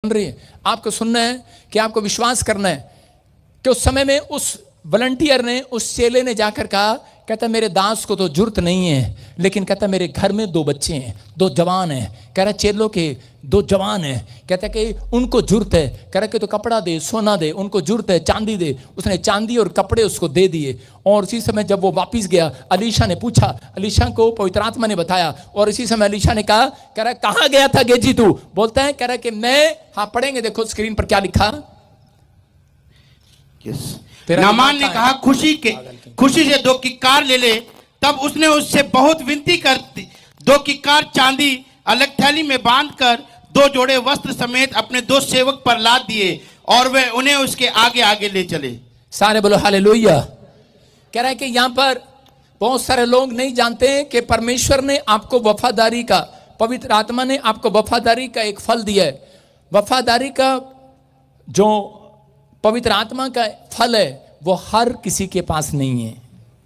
बन रही है। आपको सुनना है कि आपको विश्वास करना है कि उस समय में उस वॉलंटियर ने, उस चेले ने जाकर कहा, कहता मेरे दास को तो जरूरत नहीं है, लेकिन कहता मेरे घर में 2 बच्चे हैं, 2 जवान हैं। कह रहा चेलों के 2 जवान हैं, कहता कि उनको जरूरत है। कह रहा कि तो कपड़ा दे, सोना दे, उनको जरूरत है, चांदी दे। उसने चांदी और कपड़े उसको दे दिए। और इसी समय जब वो वापिस गया, अलीशा ने पूछा, अलीशा को पवित्र आत्मा ने बताया, और इसी समय अलीशा ने कहा, कह रहा कहाँ गया था गेजी तू? बोलता है, कह रहा कि मैं, हाँ पढ़ेंगे, देखो स्क्रीन पर क्या लिखा। नामान ने कहा खुशी से 2 किक्कार ले ले। तब उसने उससे बहुत विनती कर 2 किक्कार चांदी अलग थैली में बांधकर 2 जोड़े वस्त्र समेत अपने 2 सेवक पर लाद दिए और वे उन्हें उसके आगे आगे ले चले। सारे बोलो हालेलुया। कह रहा है कि यहाँ पर बहुत सारे लोग नहीं जानते कि परमेश्वर ने आपको वफादारी का, पवित्र आत्मा ने आपको वफादारी का एक फल दिया है। वफादारी का जो पवित्र आत्मा का फल है वो हर किसी के पास नहीं है।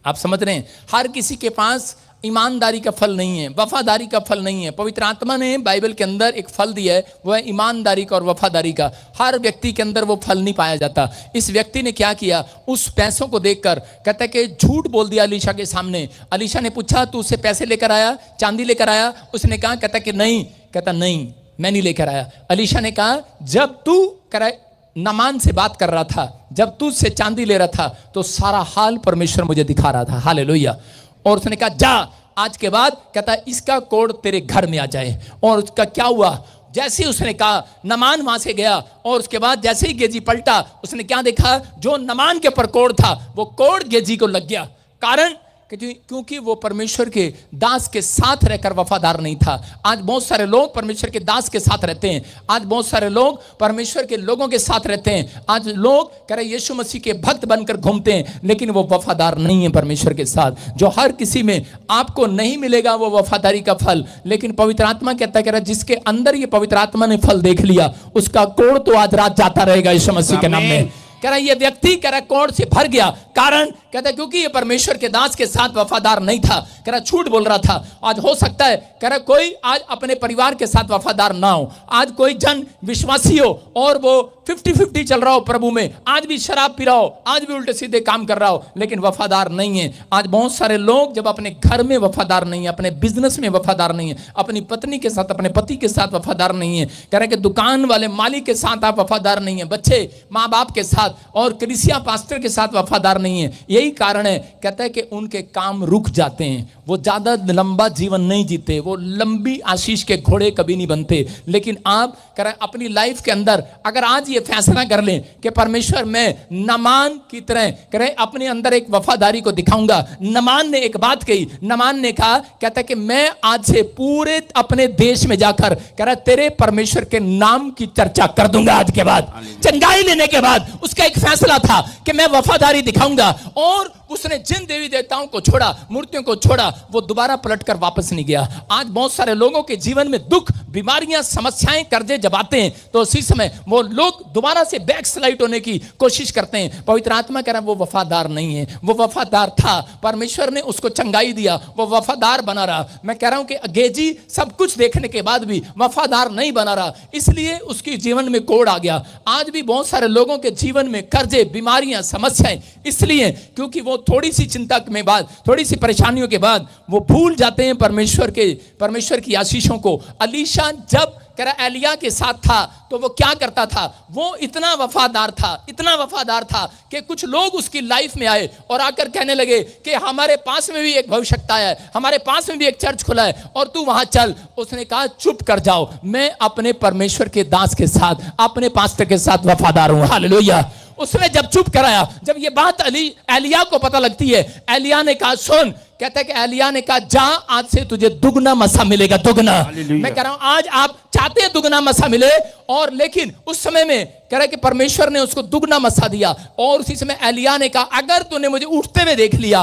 आप समझ रहे हैं? हर किसी के पास ईमानदारी का फल नहीं है, वफादारी का फल नहीं है। पवित्र आत्मा ने बाइबल के अंदर एक फल दिया है, वह है ईमानदारी का और वफादारी का। हर व्यक्ति के अंदर वो फल नहीं पाया जाता। इस व्यक्ति ने क्या किया, उस पैसों को देखकर कहता है कि झूठ बोल दिया अलीशा के सामने। अलीशा ने पूछा तू उससे पैसे लेकर आया, चांदी लेकर आया? उसने कहा, कहता कि नहीं, कहता नहीं मैं नहीं लेकर आया। अलीशा ने कहा जब तू कराए नामान से बात कर रहा था, जब तू उससे चांदी ले रहा था, तो सारा हाल परमेश्वर मुझे दिखा रहा था। हालेलुया। और उसने कहा जा आज के बाद, कहता इसका कोड तेरे घर में आ जाए। और उसका क्या हुआ, जैसे ही उसने कहा नमान वहां से गया, और उसके बाद जैसे ही गेजी पलटा, उसने क्या देखा, जो नमान के ऊपर कोड था वो कोड गेजी को लग गया। कारण क्योंकि वो परमेश्वर के दास के साथ रहकर वफादार नहीं था। आज बहुत सारे लोग परमेश्वर के दास के साथ रहते हैं, आज बहुत सारे लोग परमेश्वर के लोगों के साथ रहते हैं, आज लोग कह रहे यीशु मसीह के भक्त बनकर घूमते हैं, लेकिन वो वफादार नहीं है परमेश्वर के साथ। जो हर किसी में आपको नहीं मिलेगा वो वफादारी का फल, लेकिन पवित्र आत्मा कहता है, कह रहा जिसके अंदर ये पवित्र आत्मा ने फल देख लिया, उसका कोड़ तो आज रात जाता रहेगा यीशु मसीह के नाम में। कह रहा ये व्यक्ति कह रहा कोड़ से भर गया। कारण कहता है क्योंकि ये परमेश्वर के दास के साथ वफादार नहीं था, कह रहा झूठ बोल रहा था। आज हो सकता है कह रहा कोई आज अपने परिवार के साथ वफादार ना हो, आज कोई जन विश्वासी हो और वो 50-50 चल रहा हो प्रभु में, आज भी शराब पी रहा हो, आज भी उल्टे सीधे काम कर रहा हो, लेकिन वफादार नहीं है। आज बहुत सारे लोग जब अपने घर में वफादार नहीं है, अपने बिजनेस में वफादार नहीं है, अपनी पत्नी के साथ, अपने पति के साथ वफादार नहीं है, कह रहे कि दुकान वाले मालिक के साथ आप वफादार नहीं है, बच्चे माँ बाप के साथ और कलीसिया पास्टर के साथ वफादार नहीं है। यही कारण है, कहता है कि उनके काम रुक जाते हैं, वो ज्यादा लंबा जीवन नहीं जीते, वो लंबी आशीष के घोड़े कभी नहीं बनते। लेकिन आप कह रहे अपनी लाइफ के अंदर अगर आज ये फैसला कर लें कि परमेश्वर मैं नमान की तरह कह रहे अपने अंदर एक वफादारी को दिखाऊंगा। नमान ने एक बात कही, नमान ने कहा, कहता है कि मैं आज से पूरे अपने देश में जाकर कह रहा तेरे परमेश्वर के नाम की चर्चा कर दूंगा। आज के बाद चंगाई लेने के बाद उसका एक फैसला था कि मैं वफादारी दिखाऊंगा। और उसने जिन देवी देवताओं को छोड़ा, मूर्तियों को छोड़ा, वो दोबारा पलटकर वापस नहीं गया। आज बहुत सारे लोगों के जीवन में दुख, बीमारियां, समस्याएं, कर्जे जब आते हैं तो उसी समय वो लोग दोबारा से बैकस्लाइड होने की कोशिश करते हैं। पवित्र आत्मा कह रहा है वो वफादार नहीं है, वो वफादार था, परमेश्वर ने उसको चंगाई दिया, वो वफादार बना रहा। मैं कह रहा हूं कि गेजी सब कुछ देखने के बाद भी वफादार नहीं बना रहा, इसलिए उसके जीवन में कोड़ आ गया। आज भी बहुत सारे लोगों के जीवन में कर्जे, बीमारियां, समस्याएं, इसलिए क्योंकि वो थोड़ी सी चिंता में बाद, थोड़ी सी परेशानियों के बाद वो भूल जाते हैं परमेश्वर की आशीषों को। अलीशा जब कह रहा एलिया के साथ था तो वो क्या करता था, वो इतना वफादार था, इतना वफादार था कि कुछ लोग उसकी लाइफ में आए और आकर कहने लगे कि हमारे पास में भी एक भविष्यवक्ता है, हमारे पास में भी एक चर्च खुला है और तू वहां चल। उसने कहा चुप कर जाओ, मैं अपने परमेश्वर के दास के साथ, अपने पास्टर के साथ वफादार हूं। हालेलुया। उसने जब चुप कराया, जब ये बात एलिया को पता लगती है, एलिया ने कहा सुन, कहता है कि एलिया ने कहा जा आज से तुझे दुगना मसा मिलेगा, दुगना। मैं कह रहा हूं आज आप चाहते हैं दुगना मसा मिले, और लेकिन उस समय में कह रहा है कि परमेश्वर ने उसको दुगना मसा दिया। और उसी समय एलिया ने कहा अगर तूने मुझे उठते हुए देख लिया,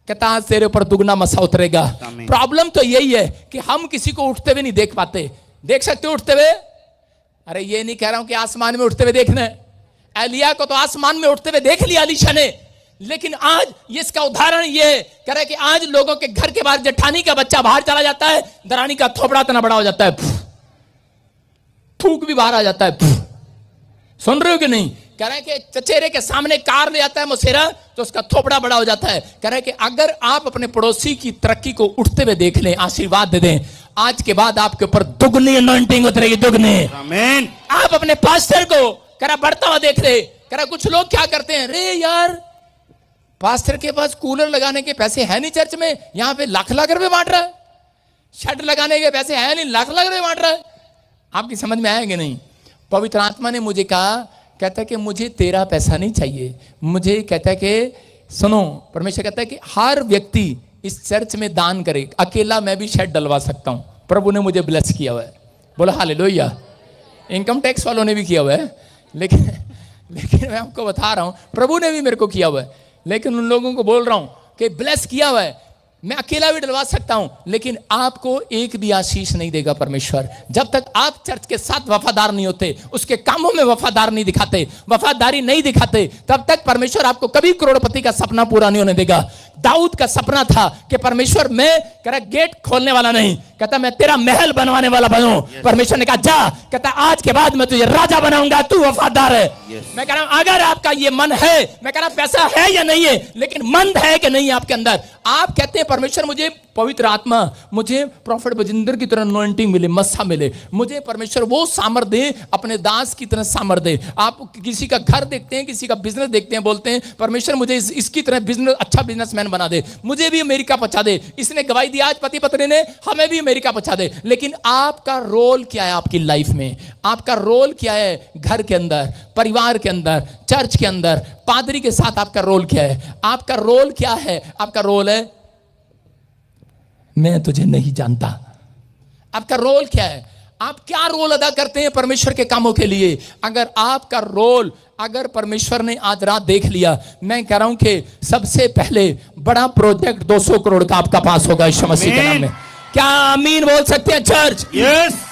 कहता आज तेरे ऊपर दुगना मसा उतरेगा। प्रॉब्लम तो यही है कि हम किसी को उठते हुए नहीं देख पाते। देख सकते हो उठते हुए? अरे ये नहीं कह रहा हूं कि आसमान में उठते हुए देखना है, एलिया को तो आसमान में उठते हुए देख लिया अलीशा ने, लेकिन आज ये इसका उदाहरण ये कह रहा है कि आज लोगों के घर के बाहर जेठानी का बच्चा बाहर चला जाता है, दरानी का थोपड़ा इतना बड़ा हो जाता है। थूक भी बाहर आ जाता है। सुन रहे हो कि नहीं? कह रहे हैं कि चचेरे के सामने कार ले आता है मुसेरा तो उसका थोपड़ा बड़ा हो जाता है। कह रहे हैं कि अगर आप अपने पड़ोसी की तरक्की को उठते हुए देख लें, आशीर्वाद दे दें, आज के बाद आपके ऊपर दुगनी अनॉइंटिंग उतरेगी, दुगनी। आमीन। आप अपने पास्टर को कह रहा बढ़ता हुआ देख ले। कह रहा कुछ लोग क्या करते हैं, रे यार पास्टर के पास कूलर लगाने के पैसे है नहीं चर्च में, यहां पे लाख लाख रुपए बांट रहा है, शेड लगाने के पैसे है नहीं, लाख लाख रुपए बांट रहा है। आपकी समझ में आएगा नहीं? पवित्र आत्मा ने मुझे कहा, कहता है कि मुझे तेरा पैसा नहीं चाहिए, मुझे कहता है कि सुनो, परमेश्वर कहता है कि हर व्यक्ति इस चर्च में दान करे, अकेला मैं भी शेड डलवा सकता हूं। प्रभु ने मुझे ब्लेस किया हुआ है, बोला हालेलुया। इनकम टैक्स वालों ने भी किया हुआ है, लेकिन मैं आपको बता रहा हूं प्रभु ने भी मेरे को किया हुआ है, लेकिन उन लोगों को बोल रहा हूं कि ब्लेस किया हुआ है, मैं अकेला भी डलवा सकता हूं, लेकिन आपको एक भी आशीष नहीं देगा परमेश्वर जब तक आप चर्च के साथ वफादार नहीं होते, उसके कामों में वफादार नहीं दिखाते, वफादारी नहीं दिखाते, तब तक परमेश्वर आपको कभी करोड़पति का सपना पूरा नहीं होने देगा। दाऊद का सपना था कि परमेश्वर मैं कह गेट खोलने वाला नहीं, कहता मैं तेरा महल बनवाने वाला बनूं। परमेश्वर ने कहा जा, कहता आज के बाद मैं तुझे राजा बनाऊंगा, तू वफादार है। मैं कह रहा हूं अगर आपका ये मन है, मैं कह रहा पैसा है या नहीं है, लेकिन मन है कि नहीं आपके अंदर, आप कहते हैं परमेश्वर मुझे पवित्र आत्मा, मुझे प्रॉफिट बजिंदर की तरह अनॉइंटिंग मिले, मस्सा मिले, मुझे परमेश्वर वो सामर्थ दे, अपने दास की तरह सामर्थ दे। आप किसी का घर देखते हैं, किसी का बिजनेस देखते हैं, बोलते हैं परमेश्वर मुझे इसकी तरह बिजनेस, अच्छा बिजनेसमैन बना दे, मुझे भी अमेरिका पहुंचा दे। इसने गवाही दी आज पति पत्नी ने, हमें भी अमेरिका पहुंचा दे। लेकिन आपका रोल क्या है आपकी लाइफ में? आपका रोल क्या है घर के अंदर, परिवार के अंदर, चर्च के अंदर, पादरी के साथ आपका रोल क्या है? आपका रोल क्या है? आपका रोल है मैं तुझे नहीं जानता। आपका रोल क्या है? आप क्या रोल अदा करते हैं परमेश्वर के कामों के लिए? अगर आपका रोल, अगर परमेश्वर ने आज रात देख लिया, मैं कह रहा हूं कि सबसे पहले बड़ा प्रोजेक्ट 200 करोड़ का आपका पास होगा यीशु मसीह के नाम में। क्या आमीन बोल सकते हैं चर्च? यस।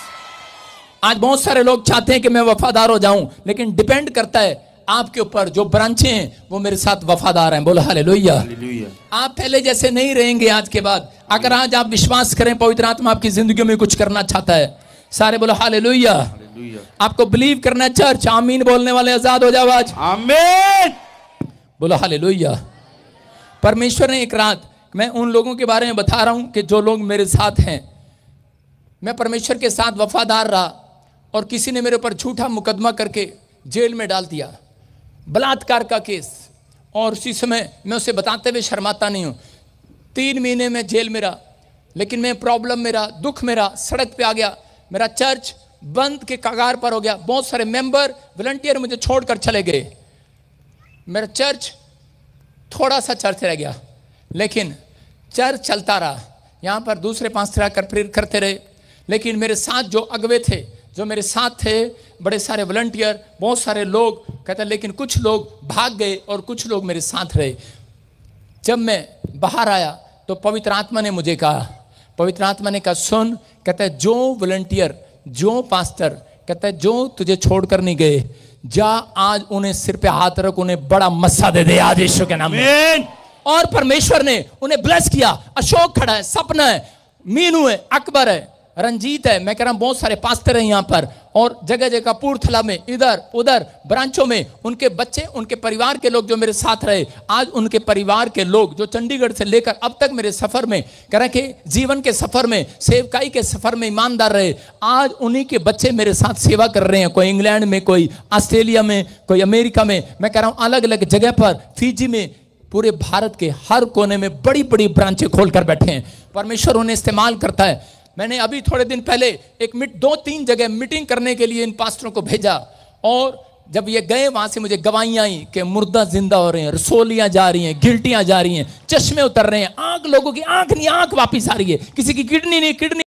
आज बहुत सारे लोग चाहते हैं कि मैं वफादार हो जाऊं, लेकिन डिपेंड करता है आपके ऊपर। जो ब्रांचें हैं वो मेरे साथ वफादार हैं, बोलो हालेलुया। आप पहले जैसे नहीं रहेंगे आज के बाद। अगर आज आप विश्वास करें पवित्र आत्मा आपकी जिंदगी में कुछ करना चाहता है, सारे बोलो हालेलुया। आपको बिलीव करना है चर्च, आमीन बोलने वाले आजाद हो जाओ आज, आमीन बोलो हालेलुया। परमेश्वर ने एक रात, मैं उन लोगों के बारे में बता रहा हूं कि जो लोग मेरे साथ हैं, मैं परमेश्वर के साथ वफादार रहा और किसी ने मेरे ऊपर झूठा मुकदमा करके जेल में डाल दिया, बलात्कार का केस, और उसी समय मैं उसे बताते हुए शर्माता नहीं हूं, 3 महीने में जेल में रहा। लेकिन मैं प्रॉब्लम, मेरा दुख, मेरा सड़क पे आ गया, मेरा चर्च बंद के कगार पर हो गया। बहुत सारे मेंबर, वॉलंटियर मुझे छोड़कर चले गए, मेरा चर्च थोड़ा सा चर्च रह गया, लेकिन चर्च चलता रहा। यहाँ पर दूसरे पास्टर करते रहे, लेकिन मेरे साथ जो अगवे थे, जो मेरे साथ थे, बड़े सारे वॉलंटियर, बहुत सारे लोग कहते, लेकिन कुछ लोग भाग गए और कुछ लोग मेरे साथ रहे। जब मैं बाहर आया तो पवित्र आत्मा ने मुझे कहा, पवित्र आत्मा ने कहा सुन, कहता है जो वॉलंटियर, जो पास्टर, कहता है जो तुझे छोड़कर नहीं गए, जा आज उन्हें सिर पे हाथ रख, उन्हें बड़ा मस्सा दे दे आज यीशु के नाम में। और परमेश्वर ने उन्हें ब्लेस किया। अशोक खड़ा है, सपना है, मीनू है, अकबर है, रंजीत है, मैं कह रहा हूं बहुत सारे पास्टर हैं यहाँ पर, और जगह जगह कपूरथला में, इधर उधर ब्रांचों में, उनके बच्चे, उनके परिवार के लोग जो मेरे साथ रहे, आज उनके परिवार के लोग जो चंडीगढ़ से लेकर अब तक मेरे सफर में, कह रहे कि जीवन के सफर में, सेवकाई के सफर में ईमानदार रहे, आज उन्हीं के बच्चे मेरे साथ सेवा कर रहे हैं। कोई इंग्लैंड में, कोई ऑस्ट्रेलिया में, कोई अमेरिका में, मैं कह रहा हूं अलग अलग जगह पर, फिजी में, पूरे भारत के हर कोने में बड़ी बड़ी ब्रांचें खोलकर बैठे हैं। परमेश्वर उन्हें इस्तेमाल करता है। मैंने अभी थोड़े दिन पहले 2-3 जगह मीटिंग करने के लिए इन पास्टरों को भेजा, और जब ये गए वहां से मुझे गवाहियां आई कि मुर्दा जिंदा हो रहे हैं, रसोलियां जा रही हैं, गिल्टियां जा रही हैं, चश्मे उतर रहे हैं, आंख, लोगों की आंख नहीं, आंख वापिस आ रही है, किसी की किडनी नहीं, किडनी